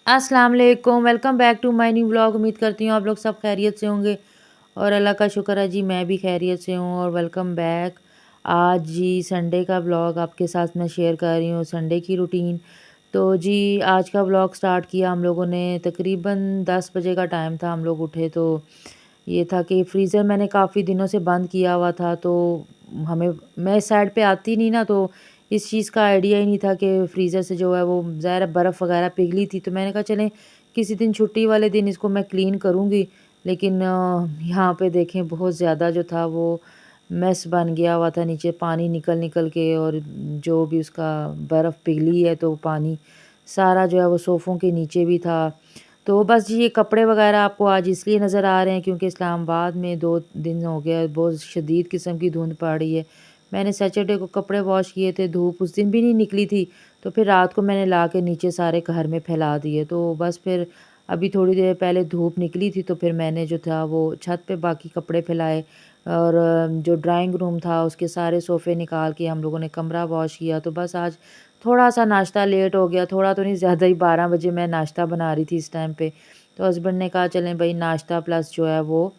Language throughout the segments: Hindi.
अस्सलाम वालेकुम, welcome back to my new vlog. उम्मीद करती हूँ आप लोग सब खैरियत से होंगे और अल्लाह का शुक्र है जी, मैं भी खैरियत से हूँ और वेलकम बैक। आज जी संडे का व्लॉग आपके साथ मैं शेयर कर रही हूँ, संडे की रूटीन। तो जी आज का व्लॉग स्टार्ट किया हम लोगों ने, तकरीबन 10 बजे का टाइम था। हम लोग उठे तो ये था कि फ्रीज़र मैंने काफ़ी दिनों से बंद किया हुआ था, तो हमें मैं इस साइड पे आती नहीं ना, तो इस चीज़ का आइडिया ही नहीं था कि फ्रीज़र से जो है वो ज़ाहिर है बर्फ़ वगैरह पिघली थी। तो मैंने कहा चलें किसी दिन छुट्टी वाले दिन इसको मैं क्लीन करूँगी। लेकिन यहाँ पे देखें बहुत ज़्यादा जो था वो मेस बन गया हुआ था, नीचे पानी निकल निकल के, और जो भी उसका बर्फ़ पिघली है तो पानी सारा जो है वो सोफ़ों के नीचे भी था। तो बस जी ये कपड़े वगैरह आपको आज इसलिए नज़र आ रहे हैं क्योंकि इस्लामाबाद में 2 दिन हो गया बहुत शदीद किस्म की धुंध पड़ रही है। मैंने सैटरडे को कपड़े वॉश किए थे, धूप उस दिन भी नहीं निकली थी, तो फिर रात को मैंने ला के नीचे सारे घर में फैला दिए। तो बस फिर अभी थोड़ी देर पहले धूप निकली थी, तो फिर मैंने जो था वो छत पे बाकी कपड़े फैलाए, और जो ड्राइंग रूम था उसके सारे सोफ़े निकाल के हम लोगों ने कमरा वॉश किया। तो बस आज थोड़ा-सा नाश्ता लेट हो गया, थोड़ा तो नहीं ज़्यादा ही, 12 बजे मैं नाश्ता बना रही थी इस टाइम पे। तो हस्बैंड ने कहा चलें भई नाश्ता प्लस जो है वो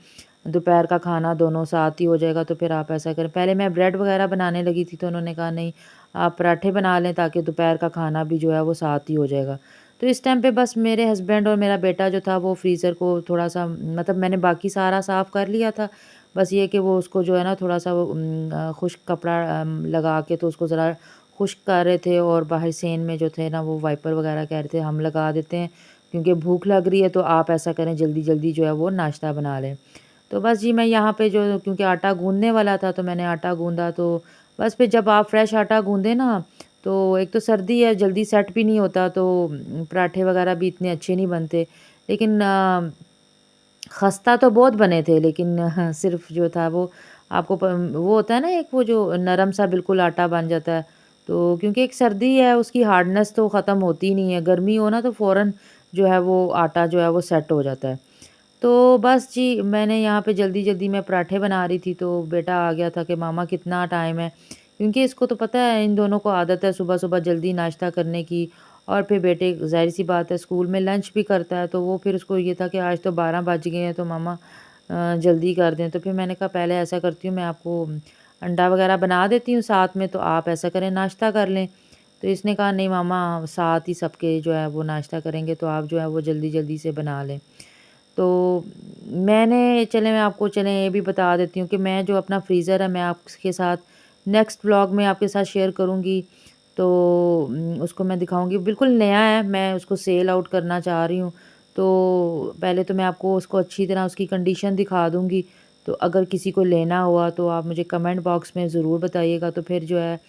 दोपहर का खाना दोनों साथ ही हो जाएगा, तो फिर आप ऐसा करें। पहले मैं ब्रेड वगैरह बनाने लगी थी, तो उन्होंने कहा नहीं आप पराठे बना लें ताकि दोपहर का खाना भी जो है वो साथ ही हो जाएगा। तो इस टाइम पे बस मेरे हस्बैंड और मेरा बेटा जो था वो फ्रीज़र को थोड़ा-सा, मतलब मैंने बाकी सारा साफ़ कर लिया था। बस ये कि वो उसको जो है ना थोड़ा-सा वो खुश्क कपड़ा लगा के तो उसको ज़रा खुश्क कर रहे थे, और बाहर सेन में जो थे ना वो वाइपर वगैरह कह रहे थे हम लगा देते हैं क्योंकि भूख लग रही है, तो आप ऐसा करें जल्दी-जल्दी जो है वो नाश्ता बना लें। तो बस जी मैं यहाँ पे जो, क्योंकि आटा गूँधने वाला था तो मैंने आटा गूँधा। तो बस फिर जब आप फ्रेश आटा गूँधे ना, तो एक तो सर्दी है जल्दी सेट भी नहीं होता, तो पराठे वगैरह भी इतने अच्छे नहीं बनते। लेकिन खस्ता तो बहुत बने थे, लेकिन हाँ, सिर्फ़ जो था वो आपको वो होता है ना एक वो जो नरम सा बिल्कुल आटा बन जाता है। तो क्योंकि एक सर्दी है उसकी हार्डनेस तो ख़त्म होती नहीं है, गर्मी हो ना तो फ़ौरन जो है वो आटा जो है वो सेट हो जाता है। तो बस जी मैंने यहाँ पे जल्दी-जल्दी मैं पराठे बना रही थी, तो बेटा आ गया था कि मामा कितना टाइम है? क्योंकि इसको तो पता है, इन दोनों को आदत है सुबह-सुबह जल्दी नाश्ता करने की, और फिर बेटे ज़ाहिर-सी बात है स्कूल में लंच भी करता है, तो वो फिर उसको ये था कि आज तो 12 बज गए हैं तो मामा जल्दी कर दें। तो फिर मैंने कहा पहले ऐसा करती हूँ, मैं आपको अंडा वग़ैरह बना देती हूँ साथ में, तो आप ऐसा करें नाश्ता कर लें। तो इसने कहा नहीं मामा, साथ ही सबके जो है वो नाश्ता करेंगे, तो आप जो है वो जल्दी-जल्दी से बना लें। तो मैंने, चलें मैं आपको चलें ये भी बता देती हूँ कि मैं जो अपना फ्रीज़र है मैं आपके साथ नेक्स्ट व्लॉग में आपके साथ शेयर करूँगी। तो उसको मैं दिखाऊँगी, बिल्कुल नया है, मैं उसको सेल आउट करना चाह रही हूँ। तो पहले तो मैं आपको उसको अच्छी तरह उसकी कंडीशन दिखा दूँगी। तो अगर किसी को लेना हुआ तो आप मुझे कमेंट बॉक्स में ज़रूर बताइएगा। तो फिर जो है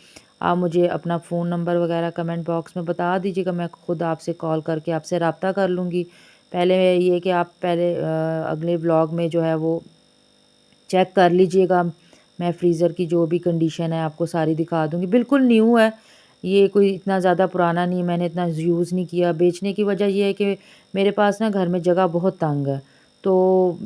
आप मुझे अपना फ़ोन नंबर वग़ैरह कमेंट बॉक्स में बता दीजिएगा, मैं खुद आपसे कॉल करके आपसे राब्ता कर लूँगी। पहले ये कि आप पहले अगले व्लॉग में जो है वो चेक कर लीजिएगा। मैं फ्रीज़र की जो भी कंडीशन है आपको सारी दिखा दूँगी। बिल्कुल न्यू है, ये कोई इतना ज़्यादा पुराना नहीं है, मैंने इतना यूज़ नहीं किया। बेचने की वजह ये है कि मेरे पास ना घर में जगह बहुत तंग है। तो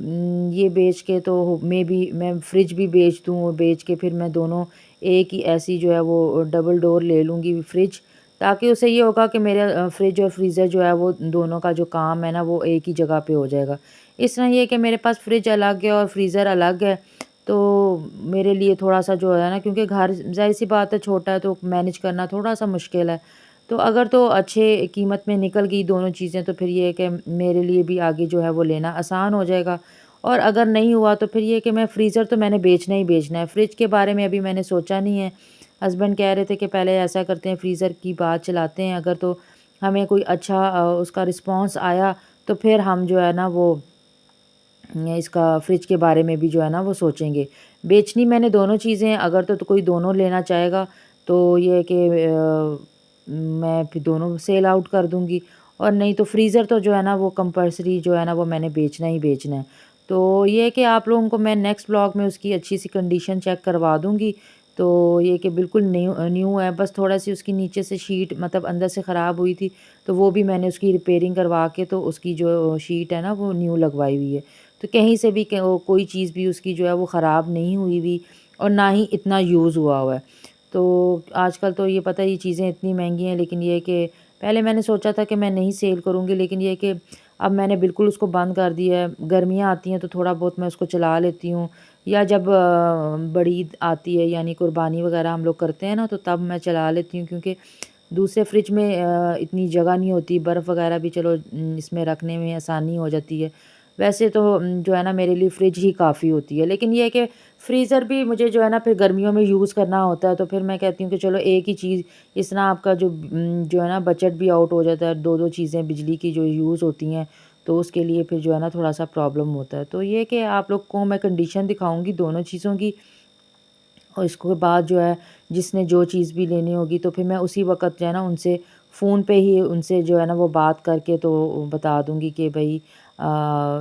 ये बेच के तो मेबी मैं फ्रिज भी बेच दूँ, और बेच के फिर मैं दोनों एक ही ऐसी जो है वो डबल डोर ले लूँगी फ्रिज, ताकि उससे ये होगा कि मेरा फ्रिज और फ्रीज़र जो है वो दोनों का जो काम है ना वो एक ही जगह पे हो जाएगा। इस तरह ये है कि मेरे पास फ्रिज अलग है और फ्रीज़र अलग है, तो मेरे लिए थोड़ा-सा जो है ना, क्योंकि घर ज़ाहिर-सी बात है छोटा है तो मैनेज करना थोड़ा-सा मुश्किल है। तो अगर तो अच्छे कीमत में निकल गई दोनों चीज़ें, तो फिर ये है कि मेरे लिए भी आगे जो है वो लेना आसान हो जाएगा। और अगर नहीं हुआ तो फिर ये है कि मैं फ्रीज़र तो मैंने बेचना ही बेचना है। फ्रिज के बारे में अभी मैंने सोचा नहीं है। हस्बैंड कह रहे थे कि पहले ऐसा करते हैं फ्रीज़र की बात चलाते हैं, अगर तो हमें कोई अच्छा उसका रिस्पॉन्स आया तो फिर हम जो है ना वो इसका फ्रिज के बारे में भी जो है ना वो सोचेंगे। बेचनी मैंने दोनों चीज़ें हैं, अगर तो कोई दोनों लेना चाहेगा तो ये है कि मैं फिर दोनों सेल आउट कर दूँगी, और नहीं तो फ्रीज़र तो जो है ना वो कंपल्सरी जो है ना वो मैंने बेचना ही बेचना है। तो ये है कि आप लोगों को मैं नेक्स्ट व्लॉग में उसकी अच्छी-सी कंडीशन चेक करवा दूँगी। तो ये कि बिल्कुल न्यू है, बस थोड़ा-सी उसकी नीचे से शीट मतलब अंदर से ख़राब हुई थी, तो वो भी मैंने उसकी रिपेयरिंग करवा के तो उसकी जो शीट है ना वो न्यू लगवाई हुई है। तो कहीं से भी कोई चीज़ भी उसकी जो है वो ख़राब नहीं हुई हुई, और ना ही इतना यूज़ हुआ हुआ है। तो आजकल तो ये पता है ये चीज़ें इतनी महंगी हैं, लेकिन ये है कि पहले मैंने सोचा था कि मैं नहीं सेल करूँगी, लेकिन ये है कि अब मैंने बिल्कुल उसको बंद कर दिया है। गर्मियाँ आती हैं तो थोड़ा बहुत मैं उसको चला लेती हूँ, या जब बड़ी ईद आती है यानी कुर्बानी वगैरह हम लोग करते हैं ना, तो तब मैं चला लेती हूँ, क्योंकि दूसरे फ्रिज में इतनी जगह नहीं होती, बर्फ़ वगैरह भी चलो इसमें रखने में आसानी हो जाती है। वैसे तो जो है ना मेरे लिए फ्रिज ही काफ़ी होती है, लेकिन ये है कि फ्रीज़र भी मुझे जो है ना फिर गर्मियों में यूज़ करना होता है, तो फिर मैं कहती हूँ कि चलो एक ही चीज़, इस तरह आपका जो है ना बजट भी आउट हो जाता है, 2-2 चीज़ें बिजली की जो यूज़ होती हैं, तो उसके लिए फिर जो है ना थोड़ा-सा प्रॉब्लम होता है। तो ये है कि आप लोग को मैं कंडीशन दिखाऊँगी दोनों चीज़ों की, और इसके बाद जो है जिसने जो चीज़ भी लेनी होगी तो फिर मैं उसी वक़्त जो है ना उनसे फ़ोन पे ही उनसे जो है ना वो बात करके तो बता दूँगी कि भई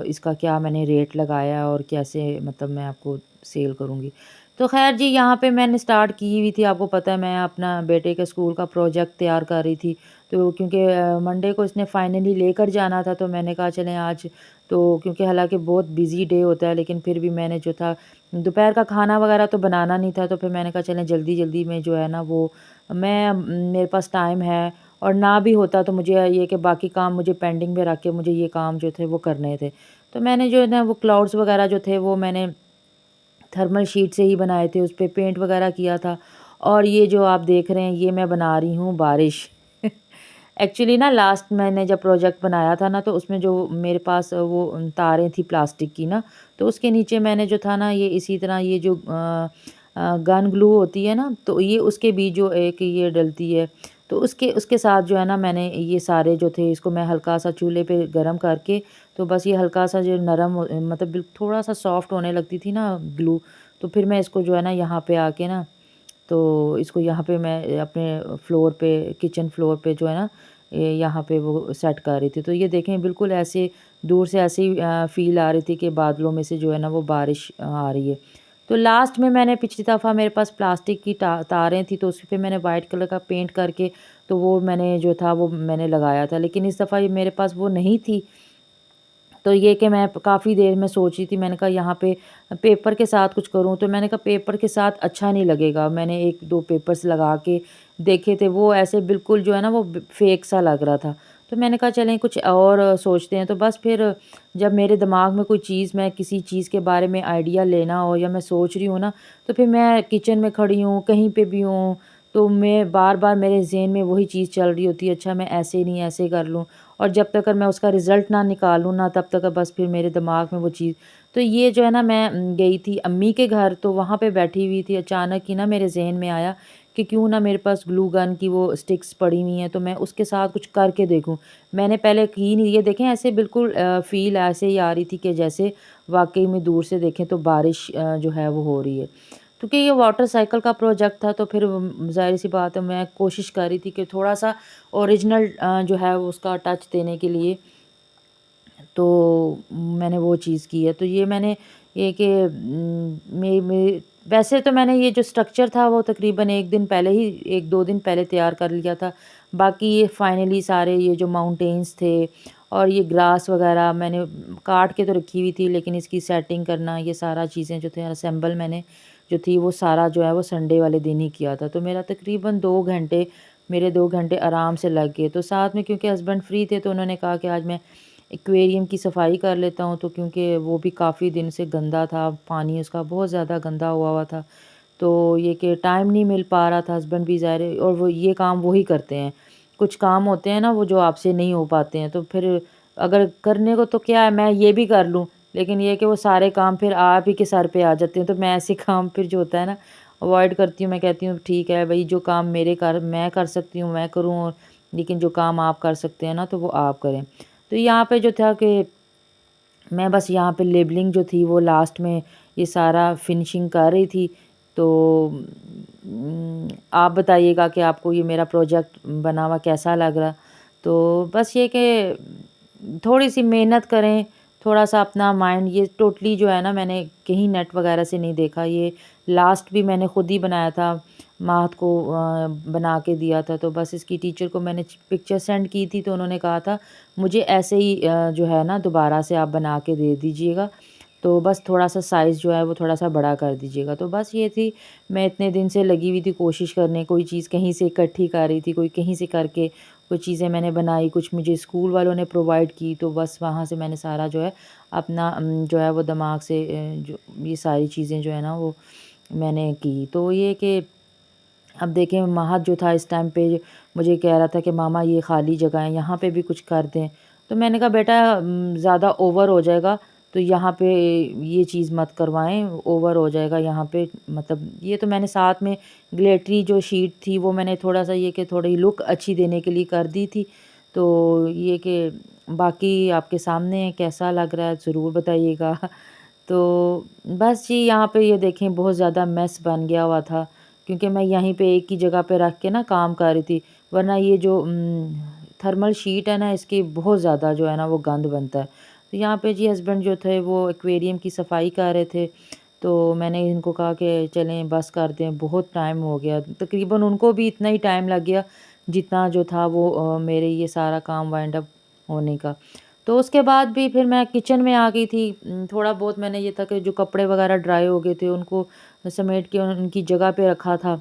इसका क्या मैंने रेट लगाया है और कैसे मतलब मैं आपको सेल करूँगी। तो ख़ैर जी, यहाँ पे मैंने स्टार्ट की हुई थी, आपको पता है मैं अपना बेटे के स्कूल का प्रोजेक्ट तैयार कर रही थी। तो क्योंकि मंडे को इसने फाइनली लेकर जाना था, तो मैंने कहा चलें आज, तो क्योंकि हालाँकि बहुत बिज़ी डे होता है, लेकिन फिर भी मैंने जो था दोपहर का खाना वगैरह तो बनाना नहीं था, तो फिर मैंने कहा चलें जल्दी-जल्दी में जो है ना वो मेरे पास टाइम है, और ना भी होता तो मुझे ये कि बाकी काम मुझे पेंडिंग में रख के मुझे ये काम जो थे वो करने थे। तो मैंने जो है ना वो क्लाउड्स वगैरह जो थे वो मैंने थर्मल शीट से ही बनाए थे, उस पे पेंट वगैरह किया था, और ये जो आप देख रहे हैं ये मैं बना रही हूँ बारिश। एक्चुअली ना लास्ट मैंने जब प्रोजेक्ट बनाया था ना, तो उसमें जो मेरे पास वो तारें थी प्लास्टिक की ना, तो उसके नीचे मैंने जो था ना ये इसी तरह ये जो गन ग्लू होती है ना, तो ये उसके बीच जो एक ये डलती है, तो उसके उसके साथ जो है ना मैंने ये सारे जो थे इसको मैं हल्का सा चूल्हे पे गरम करके, तो बस ये हल्का सा जो नरम मतलब थोड़ा सा सॉफ्ट होने लगती थी ना ग्लू, तो फिर मैं इसको जो है ना यहाँ पे आके ना, तो इसको यहाँ पे मैं अपने फ्लोर पे, किचन फ्लोर पे जो है ना यहाँ पे वो सेट कर रही थी। तो ये देखें बिल्कुल ऐसे दूर से ऐसी फ़ील आ रही थी कि बादलों में से जो है ना वो बारिश आ रही है। तो लास्ट में मैंने पिछली दफ़ा मेरे पास प्लास्टिक की तारें थी, तो उस पे मैंने वाइट कलर का पेंट करके तो वो मैंने जो था वो मैंने लगाया था। लेकिन इस दफ़ा ये मेरे पास वो नहीं थी, तो ये कि मैं काफ़ी देर में सोच रही थी, मैंने कहा यहाँ पे पेपर के साथ कुछ करूँ, तो मैंने कहा पेपर के साथ अच्छा नहीं लगेगा। मैंने 1-2 पेपर्स लगा के देखे थे, वो ऐसे बिल्कुल जो है ना वो फेक सा लग रहा था। तो मैंने कहा चलें कुछ और सोचते हैं, तो बस फिर जब मेरे दिमाग में कोई चीज़, मैं किसी चीज़ के बारे में आइडिया लेना हो या मैं सोच रही हूँ ना, तो फिर मैं किचन में खड़ी हूँ, कहीं पे भी हूँ, तो मैं बार-बार मेरे ज़हन में वही चीज़ चल रही होती है, अच्छा मैं ऐसे नहीं ऐसे कर लूँ। और जब तक मैं उसका रिज़ल्ट ना निकालूँ ना, तब तक बस फिर मेरे दिमाग में वो चीज़, तो ये जो है ना मैं गई थी अम्मी के घर, तो वहाँ पे बैठी हुई थी, अचानक ही ना मेरे ज़हन में आया कि क्यों ना मेरे पास ग्लू गन की वो स्टिक्स पड़ी हुई हैं, तो मैं उसके साथ कुछ करके देखूँ। मैंने पहले की नहीं, ये देखें ऐसे बिल्कुल फ़ील ऐसे ही आ रही थी कि जैसे वाक़ई में दूर से देखें तो बारिश जो है वो हो रही है। क्योंकि ये वाटर साइकिल का प्रोजेक्ट था, तो फिर ज़ाहिर-सी बात है मैं कोशिश कर रही थी कि थोड़ा-सा ओरिजिनल जो है वो उसका टच देने के लिए, तो मैंने वो चीज़ की है। तो ये मैंने ये कि मे वैसे तो मैंने ये जो स्ट्रक्चर था वो तकरीबन 1 दिन पहले ही, 1-2 दिन पहले तैयार कर लिया था। बाकी ये फाइनली सारे ये जो माउंटेन्स थे और ये ग्रास वग़ैरह मैंने काट के तो रखी हुई थी, लेकिन इसकी सेटिंग करना, ये सारा चीज़ें जो थे असेंबल मैंने जो थी वो सारा जो है वो संडे वाले दिन ही किया था। तो मेरा तकरीबन 2 घंटे, मेरे 2 घंटे आराम से लग गए। तो साथ में क्योंकि हस्बैंड फ्री थे, तो उन्होंने कहा कि आज मैं एक्वेरियम की सफाई कर लेता हूँ, तो क्योंकि वो भी काफ़ी दिन से गंदा था, पानी उसका बहुत ज़्यादा गंदा हुआ हुआ था। तो ये कि टाइम नहीं मिल पा रहा था, हस्बैंड भी ज़ाहिर है, और वो ये काम वो ही करते हैं। कुछ काम होते हैं ना वो जो आपसे नहीं हो पाते हैं, तो फिर अगर करने को तो क्या है, मैं ये भी कर लूँ, लेकिन ये है कि वो सारे काम फिर आप ही के सर पे आ जाते हैं, तो मैं ऐसे काम फिर जो होता है ना अवॉइड करती हूँ। मैं कहती हूँ ठीक है भई, जो काम मैं कर सकती हूँ मैं करूँ, और लेकिन जो काम आप कर सकते हैं ना तो वो आप करें। तो यहाँ पे जो था कि मैं बस यहाँ पे लेबलिंग जो थी वो लास्ट में ये सारा फिनिशिंग कर रही थी। तो आप बताइएगा कि आपको ये मेरा प्रोजेक्ट बना हुआ कैसा लग रहा? तो बस ये कि थोड़ी-सी मेहनत करें, थोड़ा-सा अपना माइंड, ये टोटली जो है ना मैंने कहीं नेट वगैरह से नहीं देखा, ये लास्ट भी मैंने खुद ही बनाया था, माहत को बना के दिया था। तो बस इसकी टीचर को मैंने पिक्चर सेंड की थी, तो उन्होंने कहा था मुझे ऐसे ही जो है ना दोबारा से आप बना के दे दीजिएगा, तो बस थोड़ा-सा साइज़ जो है वो थोड़ा-सा बड़ा कर दीजिएगा। तो बस ये थी, मैं इतने दिन से लगी हुई थी कोशिश करने, कोई चीज़ कहीं से इकट्ठी कर रही थी, कोई कहीं से करके कुछ चीज़ें मैंने बनाई, कुछ मुझे स्कूल वालों ने प्रोवाइड की, तो बस वहाँ से मैंने सारा जो है अपना जो है वो दिमाग से जो ये सारी चीज़ें जो है ना वो मैंने की। तो ये कि अब देखें महद जो था इस टाइम पे मुझे कह रहा था कि मामा ये खाली जगह है, यहाँ पे भी कुछ कर दें। तो मैंने कहा बेटा ज़्यादा ओवर हो जाएगा, तो यहाँ पे ये चीज़ मत करवाएं, ओवर हो जाएगा यहाँ पे। मतलब ये तो मैंने साथ में ग्लिटरी जो शीट थी वो मैंने थोड़ा सा ये कि थोड़ी लुक अच्छी देने के लिए कर दी थी। तो ये कि बाकी आपके सामने कैसा लग रहा है ज़रूर बताइएगा। तो बस जी यहाँ पे ये देखें बहुत ज़्यादा मेस बन गया हुआ था, क्योंकि मैं यहीं पे एक ही जगह पे रख के ना काम कर रही थी। वरना ये जो थर्मल शीट है ना इसकी बहुत ज़्यादा जो है ना वो गंद बनता है। तो यहाँ पे जी हस्बैंड जो थे वो एक्वेरियम की सफाई कर रहे थे। तो मैंने इनको कहा कि चलें बस कर दें, बहुत टाइम हो गया। तकरीबन उनको भी इतना ही टाइम लग गया जितना जो था वो मेरे ये सारा काम वाइंड अप होने का। तो उसके बाद भी फिर मैं किचन में आ गई थी। थोड़ा बहुत मैंने ये था कि जो कपड़े वगैरह ड्राई हो गए थे उनको समेट के उनकी जगह पे रखा था।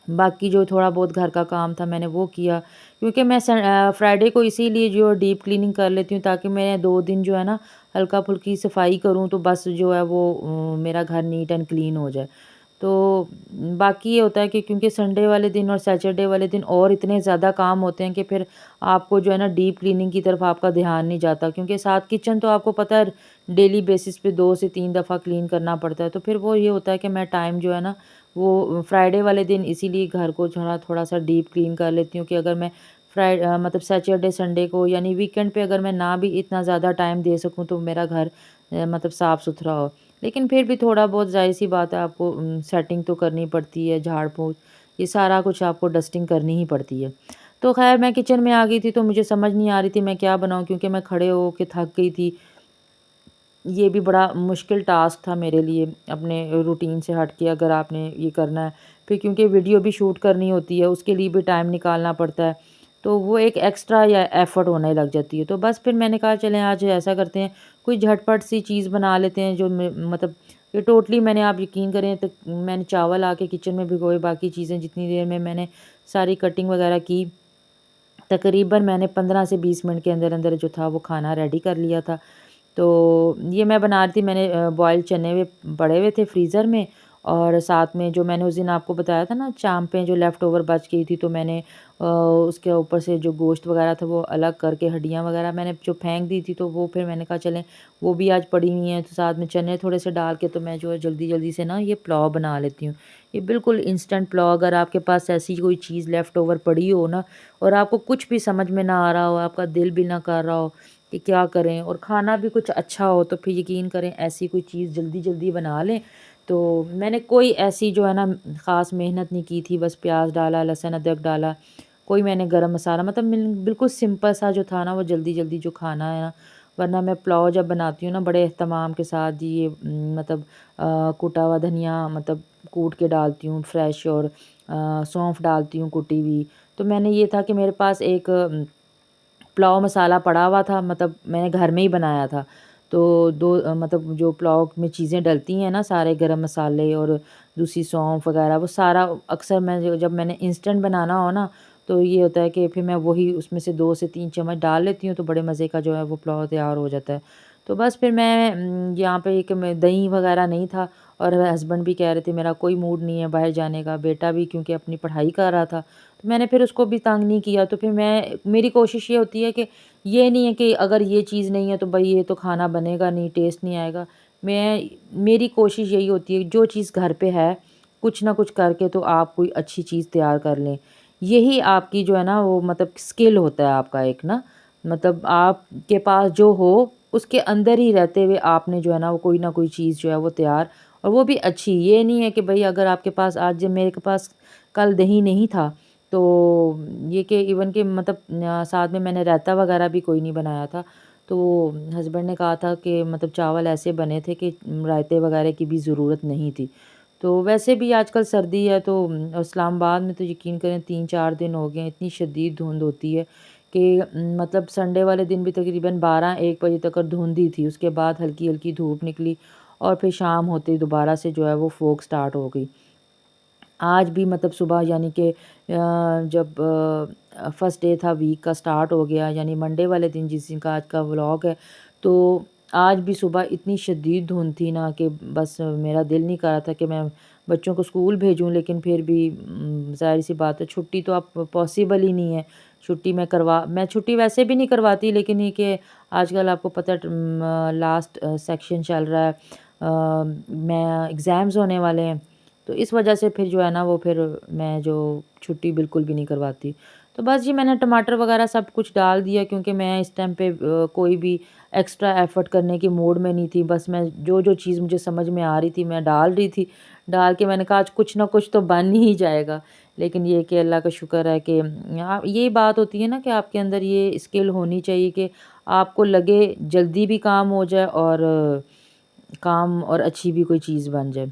बाकी जो थोड़ा बहुत घर का काम था मैंने वो किया, क्योंकि मैं फ्राइडे को इसीलिए जो डीप क्लीनिंग कर लेती हूँ ताकि मैं 2 दिन जो है ना हल्का-फुल्की सफाई करूँ, तो बस जो है वो मेरा घर नीट एंड क्लीन हो जाए। तो बाकी ये होता है कि क्योंकि संडे वाले दिन और सैटरडे वाले दिन और इतने ज़्यादा काम होते हैं कि फिर आपको जो है ना डीप क्लीनिंग की तरफ आपका ध्यान नहीं जाता, क्योंकि साथ किचन तो आपको पता है डेली बेसिस पे 2 से 3 दफ़ा क्लीन करना पड़ता है। तो फिर वो ये होता है कि मैं टाइम जो है ना वो फ्राइडे वाले दिन इसीलिए घर को थोड़ा-सा डीप क्लीन कर लेती हूँ कि अगर मैं मतलब सैटरडे संडे को यानी वीकेंड पे अगर मैं ना भी इतना ज़्यादा टाइम दे सकूँ तो मेरा घर मतलब साफ़-सुथरा हो। लेकिन फिर भी थोड़ा बहुत ज़ाहिर-सी बात है आपको सेटिंग तो करनी पड़ती है, झाड़-पोंछ ये सारा कुछ आपको डस्टिंग करनी ही पड़ती है। तो ख़ैर मैं किचन में आ गई थी तो मुझे समझ नहीं आ रही थी मैं क्या बनाऊँ, क्योंकि मैं खड़े हो के थक गई थी। ये भी बड़ा मुश्किल टास्क था मेरे लिए अपने रूटीन से हट के अगर आपने ये करना है। फिर क्योंकि वीडियो भी शूट करनी होती है उसके लिए भी टाइम निकालना पड़ता है। तो वो एक एक्स्ट्रा या एफ़र्ट होने लग जाती है। तो बस फिर मैंने कहा चलें आज ऐसा करते हैं कोई झटपट सी चीज़ बना लेते हैं जो मतलब ये टोटली मैंने आप यकीन करें तो मैंने चावल आके किचन में भिगोए, बाकी चीज़ें जितनी देर में मैंने सारी कटिंग वगैरह की, तकरीबन मैंने 15 से 20 मिनट के अंदर-अंदर जो था वो खाना रेडी कर लिया था। तो ये मैं बना रही थी, मैंने बॉइल्ड चने हुए पड़े हुए थे फ्रीज़र में, और साथ में जो मैंने उस दिन आपको बताया था ना चांपें जो लेफ़्ट ओवर बच गई थी, तो मैंने उसके ऊपर से जो गोश्त वगैरह था वो अलग करके हड्डियाँ वगैरह मैंने जो फेंक दी थी, तो वो फिर मैंने कहा चलें वो भी आज पड़ी हुई हैं, तो साथ में चने थोड़े से डाल के तो मैं जो है जल्दी-जल्दी से ना ये पुलाव बना लेती हूँ। ये बिल्कुल इंस्टेंट पुलाव, अगर आपके पास ऐसी कोई चीज़ लेफ़्ट ओवर पड़ी हो ना और आपको कुछ भी समझ में ना आ रहा हो, आपका दिल भी ना कर रहा हो कि क्या करें और खाना भी कुछ अच्छा हो, तो फिर यकीन करें ऐसी कोई चीज़ जल्दी-जल्दी बना लें। तो मैंने कोई ऐसी जो है ना ख़ास मेहनत नहीं की थी, बस प्याज़ डाला, लहसुन अदरक डाला, कोई मैंने गरम मसाला मतलब बिल्कुल सिंपल सा जो था ना वो जल्दी-जल्दी जो खाना है ना, वरना मैं पुलाव जब बनाती हूँ ना बड़े एहतमाम के साथ जी ये मतलब कुटा हुआ धनिया मतलब कूट के डालती हूँ फ्रेश, और सौंफ डालती हूँ कुटी हुई। तो मैंने ये था कि मेरे पास एक पुलाव मसाला पड़ा हुआ था, मतलब मैंने घर में ही बनाया था। तो मतलब जो पुलाव में चीज़ें डलती हैं ना सारे गरम मसाले और दूसरी सौंफ वगैरह वो सारा अक्सर मैं जब मैंने इंस्टेंट बनाना हो ना, तो ये होता है कि फिर मैं वही उसमें से 2 से 3 चम्मच डाल लेती हूँ, तो बड़े मज़े का जो है वो पुलाव तैयार हो जाता है। तो बस फिर मैं यहाँ पे एक मैं दही वगैरह नहीं था, और हस्बैंड भी कह रहे थे मेरा कोई मूड नहीं है बाहर जाने का, बेटा भी क्योंकि अपनी पढ़ाई कर रहा था। तो मैंने फिर उसको भी तंग नहीं किया, तो फिर मेरी कोशिश ये होती है कि ये नहीं है कि अगर ये चीज़ नहीं है तो भई ये तो खाना बनेगा नहीं, टेस्ट नहीं आएगा। मेरी कोशिश यही होती है जो चीज़ घर पे है, कुछ ना कुछ करके तो आप कोई अच्छी चीज़ तैयार कर लें। यही आपकी जो है ना वो मतलब स्किल होता है आपका एक ना, मतलब आपके पास जो हो उसके अंदर ही रहते हुए आपने जो है ना वो कोई ना कोई चीज़ जो है वो तैयार, और वो भी अच्छी। ये नहीं है कि भई अगर आपके पास आज मेरे पास कल दही नहीं था, तो ये कि इवन कि मतलब साथ में मैंने रायता वगैरह भी कोई नहीं बनाया था। तो हस्बैंड ने कहा था कि मतलब चावल ऐसे बने थे कि रायते वगैरह की भी ज़रूरत नहीं थी। तो वैसे भी आजकल सर्दी है, तो इस्लामाबाद में तो यकीन करें 3-4 दिन हो गए हैं, इतनी शदीद धुंध होती है कि मतलब संडे वाले दिन भी तकरीबन 12-1 बजे तक धुंध ही थी। उसके बाद हल्की-हल्की धूप निकली और फिर शाम होते ही दोबारा से जो है वो फ़ॉग स्टार्ट हो गई। आज भी मतलब सुबह यानी कि जब फर्स्ट डे था वीक का, स्टार्ट हो गया यानी मंडे वाले दिन जिस दिन का आज का व्लॉग है। तो आज भी सुबह इतनी शदीद धुंध थी ना कि बस मेरा दिल नहीं कर रहा था कि मैं बच्चों को स्कूल भेजूँ, लेकिन फिर भी ज़ाहिर-सी बात है छुट्टी तो अब पॉसिबल ही नहीं है। मैं छुट्टी वैसे भी नहीं करवाती, लेकिन ये कि आजकल आपको पता है लास्ट सेक्शन चल रहा है, मैं एग्ज़ाम्स होने वाले हैं, तो इस वजह से फिर जो है ना वो फिर मैं जो छुट्टी बिल्कुल भी नहीं करवाती। तो बस जी मैंने टमाटर वगैरह सब कुछ डाल दिया, क्योंकि मैं इस टाइम पे कोई भी एक्स्ट्रा एफ़र्ट करने की मूड में नहीं थी। बस मैं जो चीज़ मुझे समझ में आ रही थी मैं डाल रही थी। डाल के मैंने कहा आज कुछ ना कुछ तो बन ही जाएगा। लेकिन ये कि अल्लाह का शुक्र है कि यही बात होती है ना कि आपके अंदर ये स्किल होनी चाहिए कि आपको लगे जल्दी भी काम हो जाए और काम और अच्छी भी कोई चीज़ बन जाए।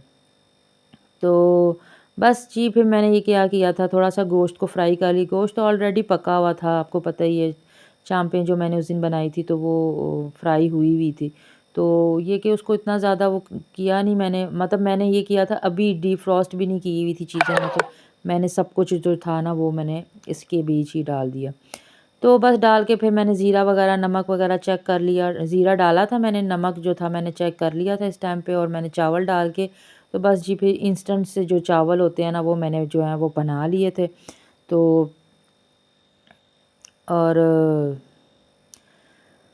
तो बस जी फिर मैंने ये क्या किया था, थोड़ा-सा गोश्त को फ्राई कर ली। गोश्त तो ऑलरेडी पका हुआ था, आपको पता ही है। चाँपें जो मैंने उस दिन बनाई थी तो वो फ्राई हुई हुई थी। तो ये कि उसको इतना ज़्यादा वो किया नहीं मैंने, मतलब मैंने ये किया था अभी डिफ्रॉस्ट भी नहीं की हुई थी चीज़ें, मतलब मैंने सब कुछ जो था ना वो मैंने इसके बीच ही डाल दिया। तो बस डाल के फिर मैंने ज़ीरा वगैरह, नमक वगैरह चेक कर लिया। ज़ीरा डाला था मैंने, नमक जो था मैंने चेक कर लिया था इस टाइम पे, और मैंने चावल डाल के तो बस जी फिर इंस्टेंट से जो चावल होते हैं ना वो मैंने जो है वो बना लिए थे। तो और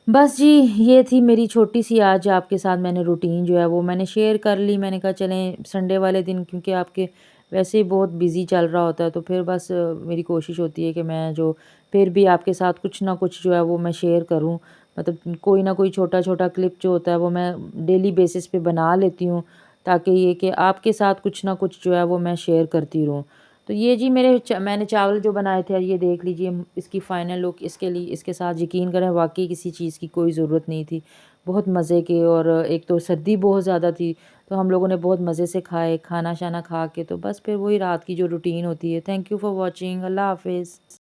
बस जी ये थी मेरी छोटी-सी आज आपके साथ मैंने रूटीन जो है वो मैंने शेयर कर ली। मैंने कहा चलें संडे वाले दिन क्योंकि आपके वैसे ही बहुत बिज़ी चल रहा होता है, तो फिर बस मेरी कोशिश होती है कि मैं जो फिर भी आपके साथ कुछ ना कुछ जो है वो मैं शेयर करूँ। मतलब कोई ना कोई छोटा-छोटा क्लिप जो होता है वो मैं डेली बेसिस पे बना लेती हूँ, ताकि ये कि आपके साथ कुछ ना कुछ जो है वो मैं शेयर करती रहूँ। तो ये जी मैंने चावल जो बनाए थे ये देख लीजिए, इसकी फ़ाइनल लुक इसके लिए इसके साथ यकीन करें वाक़ई किसी चीज़ की कोई ज़रूरत नहीं थी। बहुत मज़े के, और एक तो सर्दी बहुत ज़्यादा थी, तो हम लोगों ने बहुत मज़े से खाए, खाना-शाना खा के तो बस फिर वही रात की जो रूटीन होती है। Thank you for watching. अल्लाह हाफ़िज़।